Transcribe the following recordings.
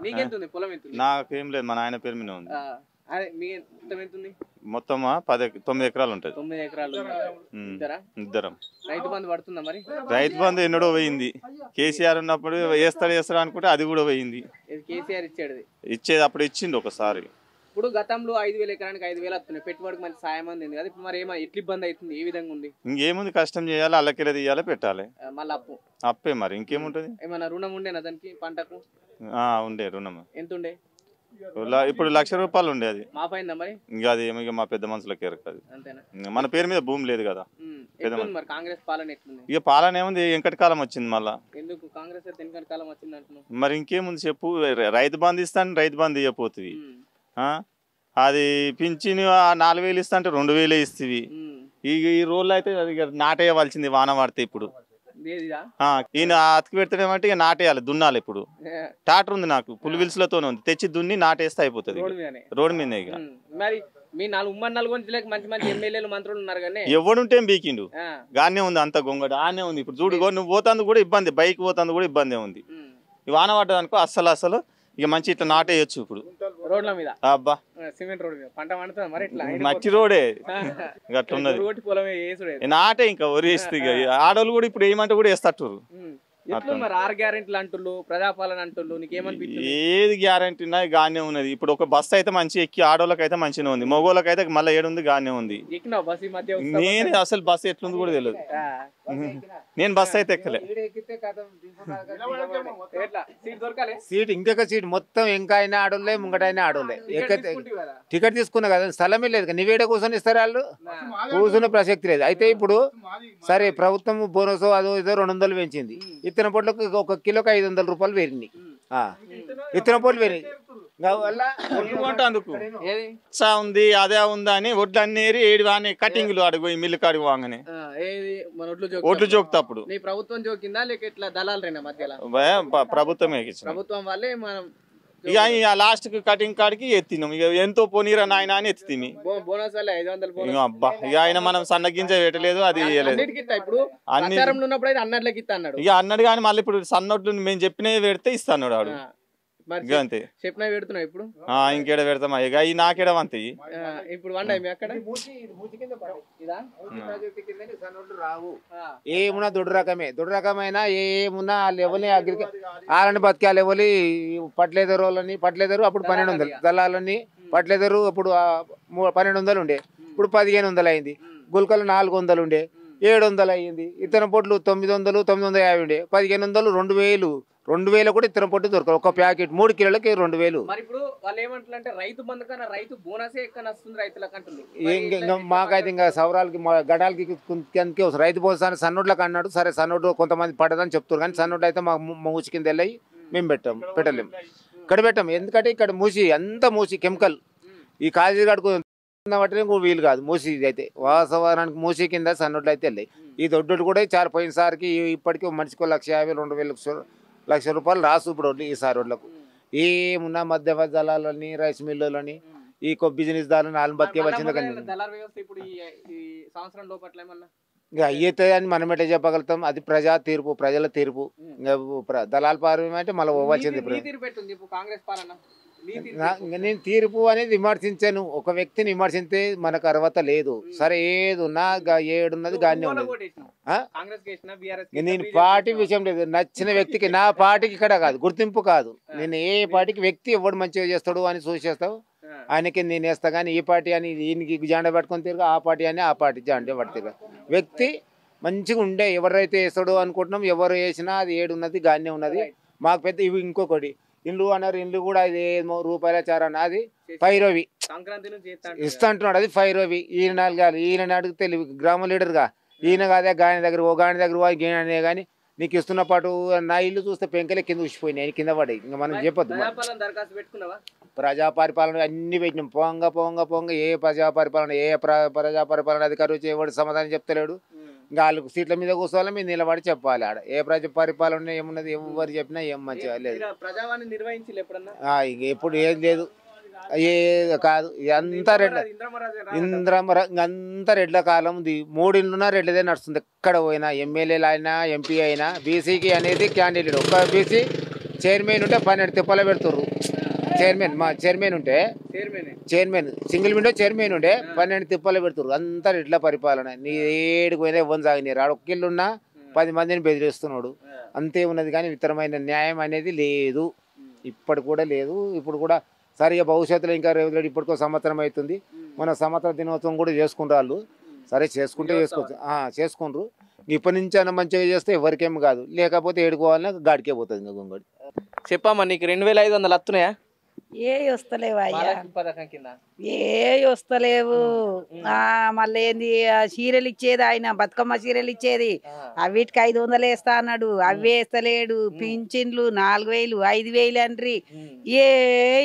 మీకెంతుంది పొలం ఎంత? నాకేం లేదు, మా నాయన పేరు మీద ఉంది. మీ మొత్తం ఎంత ఉంది? మొత్తం 9 ఎకరాలు ఉంటుంది. 9 ఎకరాలు. ఇద్దరం. రైతు బంధు పడుతుందా మరి? రైతు బంధు ఎన్నడో పోయింది. కేసీఆర్ ఉన్నప్పుడు వేస్తాడు అనుకుంటే అది కూడా పోయింది. కేసీఆర్ ఇచ్చేది అప్పుడు ఇచ్చిండు ఒకసారి. ఇప్పుడు గతంలో 5,000 ఎకరానికి 5,000 వస్తున్నాయి, పెట్టుబడికి మంచి సాయం అందింది కదా. ఇప్పుడు మరి ఎట్లా ఇబ్బంది అవుతుంది? ఏ విధంగా ఉంది? ఇంకేముంది, కష్టం చేయాలి, అల్లకెర తీయాలి, పెట్టాలి. మళ్ళీ అప్పే మరి ఇంకేముంటది. ఏమన్నా రుణం ఉండేనా దానికి? పంటకు ఉండే రుణం. ఎంత ఉండే? ఇప్పుడు ₹1,00,000 ఉండే. అది మాపైందా మరి? ఇంకా అది ఏమో మా పెద్ద మనుషులకి ఎరకదు. మన పేరు మీద భూమి లేదు కదా. కాంగ్రెస్ పాలన ఎట్లుంది? ఇక పాలన ఏముంది, వెంకట కాలం వచ్చింది. మళ్ళా ఎందుకు కాంగ్రెస్ వెంకట కాలం వచ్చింది అంటున్నావు? మరి ఇంకేముంది చెప్పు. రైతు బంధు ఇస్తాను, రైతు బంధు ఇవ్వపోతుంది. అది పింఛన్ 4,000 ఇస్తా అంటే 2,000 ఇస్తుంది. ఈ రోజులు అయితే అది నాటేయవలసింది వాన పడితే. ఇప్పుడు ఈయన అతికి పెడతాడేమంటే ఇక నాటేయాలి, దున్నాలి. ఇప్పుడు ట్రాక్టర్ ఉంది నాకు, పుల్ విల్స్లతోనే ఉంది, తెచ్చి దున్ని నాటేస్తే అయిపోతుంది రోడ్డు మీద. ఇక మరి మీ ఉమ్మడి నల్గొండకి మంచి మంచి ఎమ్మెల్యేలు మంత్రులు ఉన్నారు కానీ ఎవడుంటే బీకిండు గానే ఉంది, అంత గొంగడు ఆనే ఉంది. ఇప్పుడు చూడు, నువ్వు పోతాందుకు కూడా ఇబ్బంది, బైక్ పోతాందుకు కూడా ఇబ్బంది ఉంది. ఈ వాన పడ్డదనుకో అస్సలు ఇక మంచి ఇట్లా నాటేయచ్చు. ఇప్పుడు రోడ్ల మీద అబ్బా సిమెంట్ రోడ్ మీద పంట పండుతుంది మరి. ఇట్లా మట్టి రోడే అట్లున్నది, నాటే. ఇంకా వరిస్తే ఆడోళ్ళు కూడా ఇప్పుడు ఏమంటే కూడా వేస్తట్టు. మరి 6 గ్యారెంటీలు అంటుళ్ళు, ప్రజాపాలన అంటుళ్ళు, నీకేమనిపిస్తుంది? ఏది గ్యారెంటీ గానే ఉన్నది. ఇప్పుడు ఒక బస్సు అయితే మంచి ఎక్కి ఆడోళ్ళకి అయితే మంచిగా ఉంది, మగోళ్ళకి అయితే మళ్ళీ ఏడుంది గానే ఉంది. నేను అసలు బస్సు ఎట్లుంది కూడా తెలియదు. నేను బస్సు అయితే ఎక్కలే. సీట్ ఇంకొక సీట్ మొత్తం ఇంకా అయినా ఆడోళ్ళే, ముంగటైనా ఆడోళ్ళే. టికెట్ తీసుకున్నా కదా, స్థలమే లేదు. నీవేడే కూర్చొని ఇస్తారు వాళ్ళు, కూర్చునే ప్రసక్తి లేదు. అయితే ఇప్పుడు సరే ప్రభుత్వం బోనస్ అదో ఏదో 200 పెంచింది. ఇత్తన పొట్లకు 1 కిలోకి ₹500 పెరిగినాయి. ఇత్తన పొట్లు పెరిగినాయి. ఉంది అదే ఉందా అని వడ్లు అన్నేరి 7 వాని కటింగ్లు అడిగి మిల్లు కాడికి వాగానే ఒడ్లు జోకుతప్పుడు. ప్రభుత్వం జోకిందా లేక ఇట్లా దళాలరేనా మధ్యలో? ప్రభుత్వమే, ప్రభుత్వం వాళ్ళే. మనం ఇక లాస్ట్ కి కటింగ్ కాడికి ఎత్తినాం. ఇక ఎంతో పోనీరా నాయన అని ఎత్తిమి. బోనస్ 500. అబ్బా ఇక ఆయన మనం సన్న గింజ పెట్టలేదు, అది ఇప్పుడు అన్నట్లకి ఇస్తా అన్నాడు. ఇక అన్నాడు కానీ మళ్ళీ ఇప్పుడు సన్నొడ్లు మేము చెప్పినవి పెడితే ఇస్తాడు వాడు. అంతే చెప్పినా పెడుతున్నావు ఇప్పుడు. ఇంకేడ పెడతామా ఇక ఈ నాకేడ వంతాయి. ఇప్పుడు వండాయి అక్కడ రావు. ఏమున్నా దొడ్డు రకమే, దొడ్డు రకమైన ఏమున్నా లెవెల్ ఆలని బతికి ఆ లెవెల్ పట్లేదరు అప్పుడు 1200 దళాలని పట్లేదరు అప్పుడు 1200 ఉండే, ఇప్పుడు 1500 అయింది. గుల్కలు 400 ఉండే, 700 అయ్యింది. ఇతర పొట్లు 900 950 ఉండే, 1500 2000 కూడా ఇతర పొట్టు దొరకదు. ఒక ప్యాకెట్ 3 కిలోలకి 2000. మరి ఇప్పుడు వాళ్ళు ఏమంటారంటే రైతు బంధు కన్నా రైతు బోనసే ఎక్కువ వస్తుంది రైతులకు అంటుంది. ఇంకా మాకైతే ఇంకా సవరాలకి గడాలకి వస్తుంది. రైతు బోనస్ సన్నోడ్లకు అన్నాడు. సరే సన్నోడ్లు కొంతమంది పడదని చెప్తారు కానీ సన్నోడ్లు అయితే మా మూసి కింద వెళ్ళి మేము పెట్టలేము. ఇక్కడ పెట్టాము ఎందుకంటే ఇక్కడ అంత మూసి కెమికల్. ఈ కాజీ గడుకు పట్టడం వీలు కాదు. మూసి అయితే వాతావరణానికి మూసి కింద సన్నోడ్లు అయితే వెళ్ళాయి. ఈ దొడ్డు కూడా చాలా పోయినసారికి ఇప్పటికీ మనిషికి 1,50,000 2,000 ₹1,00,000 రాసు ఇప్పుడు ఈసారి రోడ్లకు. ఏమున్నా మధ్య దళాలని రైస్ మిల్లులని ఈ బిజినెస్ దారులను వాళ్ళని బతికేవలసిందే. ఇక అయ్యితే అని మనం ఎట్లా చెప్పగలుగుతాం? అది ప్రజా తీర్పు, ప్రజల తీర్పు. దళాల పాలన అంటే మళ్ళీ పోవాల్సింది. నేను తీర్పు అనేది విమర్శించాను. ఒక వ్యక్తిని విమర్శించే మనకు అర్హత లేదు. సరే ఏదున్నా ఏడున్నది గానే ఉన్నది. నేను పార్టీ విషయం లేదు, నచ్చిన వ్యక్తికి, నా పార్టీకి ఇక్కడ కాదు గుర్తింపు కాదు. నేను ఏ పార్టీకి వ్యక్తి ఎవడు మంచిగా చేస్తాడు అని చూసేస్తావు ఆయనకి నేను వేస్తా. కానీ ఈ పార్టీ అని ఈయనకి జెండా పెట్టుకొని తిరగా, ఆ పార్టీ అని ఆ పార్టీ జెండా పట్టి తిరగా. వ్యక్తి మంచిగా ఉండే ఎవరైతే వేస్తాడో అనుకుంటున్నాం. ఎవరు వేసినా అది ఏడున్నది గానే ఉన్నది. మాకు పెద్ద ఇవి ఇంకొకటి ఇల్లు అన్నారు. ఇల్లు కూడా అది ₹1 అది పైరవి ఇస్తా అంటున్నాడు. అది పైరవి. ఈయన అడిగితే గ్రామ లీడర్గా ఈయన కాదే గాని దగ్గర పోయి కానీ నీకు ఇస్తున్న పాటు నా ఇల్లు చూస్తే పెంకలే కింద ఉసిపోయినాయి, కింద పడి. ఇంకా మనం చెప్పొద్దు. ప్రజా పరిపాలన అన్ని పెట్టినాం. పోంగ ఏ ప్రజా పరిపాలన అధికారి వచ్చి ఎవడు సమాధానం చెప్తలేడు. ఇంకా వాళ్ళకు సీట్ల మీద కూర్చోవాలి, మీరు నిలబడి చెప్పాలి. ఆడ ఏ ప్రజా పరిపాలన ఏమున్నది, ఎవరు చెప్పినా ఏం మంచిగా లేదు. ఇంక ఎప్పుడు ఏం లేదు, ఏ కాదు. అంతా రెడ్ల కాలం. 3 ఇళ్ళున్నా రెడ్లదే నడుస్తుంది. ఎక్కడ పోయినా ఎమ్మెల్యేలు అయినా ఎంపీ అయినా బీసీకి అనేది క్యాండిడేట్. ఒక్క బీసీ చైర్మన్ ఉంటే 12 తిప్పలు పెడుతుర్రు. చైర్మన్ మా చైర్మన్ ఉంటే చైర్మన్ సింగిల్ విండో చైర్మన్ ఉండే 12 తిప్పలు పెడుతుర్రు. అంతా ఇట్లా పరిపాలన. నీ ఏడుకు పోయినా ఇవ్వని సాగినారు. ఆడ ఒక్కిళ్ళున్నా 10 మందిని బెదిరిస్తున్నాడు. అంతే ఉన్నది కానీ ఇతరమైన న్యాయం అనేది లేదు. ఇప్పటి కూడా లేదు. ఇప్పుడు కూడా సరిగా భవిష్యత్తులో ఇంకా రేవంత్ రెడ్డి ఇప్పటికో సంవత్సరం అవుతుంది. మన సంవత్సర దినోత్సవం కూడా చేసుకుంటారు వాళ్ళు. సరే చేసుకుంటే చేసుకోవచ్చు, చేసుకుంటారు. ఇప్పటి నుంచి అన్న మంచిగా చేస్తే ఎవరికేం కాదు. లేకపోతే ఏడుకోవాలన్నా గాడికే పోతుంది ఇంకా గొంగడి. చెప్పమ్మా, నీకు 2500 వస్తున్నాయా? ఏ వస్తలేవు అయ్యా, మహాలక్ష్మి పథకం కింద ఏ వస్తలేవు. మళ్ళీ ఏంది చీరలు ఇచ్చేది, ఆయన బతుకమ్మ చీరలు ఇచ్చేది, అవిటికి 500 వేస్తా అన్నాడు, అవి వేస్తలేడు. పింఛన్లు 4000 5000 అండ్రి, ఏ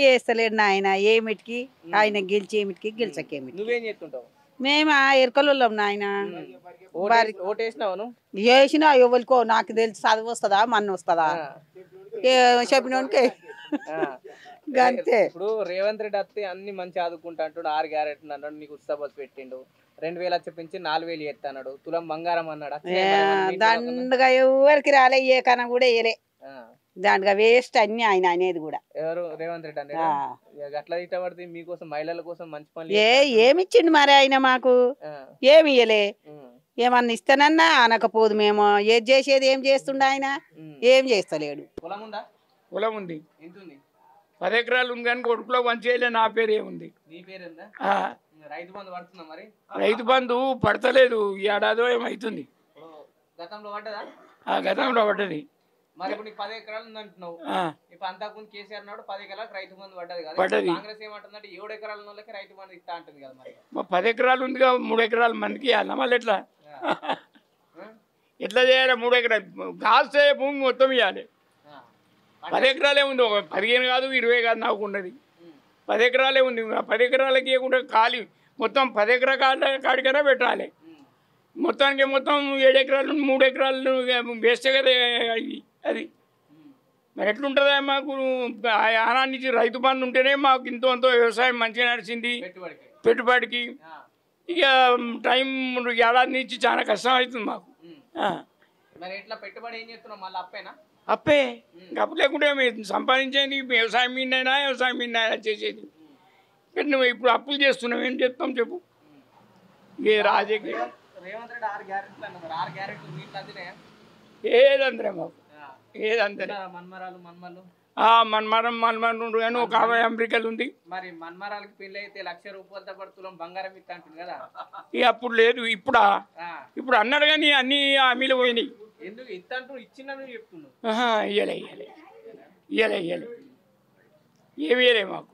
వేస్తలేడు నాయన. ఏమిటికి ఆయన గెలిచేమిటికి గెలిచకేమిటి. నువ్వేం చేస్తుంటావు? మేము ఎరకలున్నాం నాయన. ఓటేసినావు? వేసినా ఎవరికో నాకు తెలిసి చదువు వస్తుందా మన్ను వస్తుందా చెప్పినోనికి అంతే. ఇప్పుడు రేవంత్ రెడ్డి వస్తే అన్ని మంచి ఆదుకుంటా అంటాడు. 6 గ్యారెంటీలు అన్నాడు, నీకు ఉత్సవ బస్సు పెట్టిండు. 2000 వచ్చి పెంచి 4000 ఎత్తాడు. తులం బంగారం అన్నాడు. దండగా ఎవరికి రాలే, ఏ కన కూడా వేయలే. దాంట్లో వేస్ట్ అన్ని ఆయన అనేది కూడా. ఎవరు? రేవంత్ రెడ్డి అనేది అట్లా ఇష్టపడితే మీకోసం మహిళల కోసం మంచి పనులు ఏమిచ్చిండు మరి ఆయన మాకు? ఏమి ఇయ్యలే. ఏమన్నా ఇస్తానన్నా అనకపోదు. మేము ఏది చేసేది ఏం చేస్తుండ ఆయన? ఏం చేస్తలేడు. పొలం ఉందా? పొలం ఉంది, ఎంత ఉంది? 10 ఎకరాలు ఉంది కానీ కొడుకులో వంచేయలే. నా పేరు ఏముంది? నీ పేరు రైతు బంధు పడుతుందా మరి? రైతు బంధు పడతలేదు. ఈ ఏడాదో ఏమవుతుంది. గతంలో పడ్డదా? గతంలో పడ్డది. మరి ఇప్పుడు 10 ఎకరాలు ఉంది అంటున్నావు. ఇప్పుడు అంతకుముందు కేసీఆర్ నాడు 10 ఎకరాలకు రైతు బంధు పడ్డది కదా. కాంగ్రెస్ ఏమంటుందంటే 7 ఎకరాల వాళ్ళకి రైతు బంధు ఇస్తా అంటుంది కదా. మరి 10 ఎకరాలు ఉందిగా, 3 ఎకరాల మందికి ఇవ్వాలి. మళ్ళీ ఎట్లా ఎట్లా చేయాలి? 3 ఎకరాలు కాస్తే భూమి మొత్తం ఇవ్వాలి. 10 ఎకరాలే ఉంది. 15 కాదు 20 కాదు నాకు ఉన్నది. 10 ఎకరాలే ఉంది. 10 ఎకరాలకి ఇవ్వకుండా ఖాళీ మొత్తం 10 ఎకరాల కాడికైనా పెట్టాలి. మొత్తానికి మొత్తం 7 ఎకరాలు 3 ఎకరాలు వేస్తే కదా అది. మరి ఎట్లుంటుందా? మాకు ఆనా నుంచి రైతు బంధు ఉంటేనే మాకు ఇంతో అంతో వ్యవసాయం మంచిగా నడిచింది. పెట్టుబడికి ఇక టైం ఏడాది నుంచి చాలా కష్టం అవుతుంది మాకు. అప్పే అప్పు లేకుంటే సంపాదించేది వ్యవసాయం మీదైనా వ్యవసాయం మీద చేసేది. నువ్వు ఇప్పుడు అప్పులు చేస్తున్నావు, ఏం చేస్తాం చెప్పు. ఏ రాజకీయ ఏదందరే మాకు ఏదందరే మన్మరం కానీ ఒక అమెరికాలు ఉంది. మరి మన్మరాలకి పెళ్లి అయితే 1,00,000 రూపాయలతో పడుతున్నాం బంగారం ఇస్తా అంటుంది కదా. ఇక అప్పుడు లేదు. ఇప్పుడు అన్నాడు కానీ అన్ని హామీలు పోయినాయి. ఎందుకు ఇస్తా అంటూ ఇచ్చిన చెప్తున్నావు? ఇయ్యలే ఏమి ఇయ్యలే మాకు.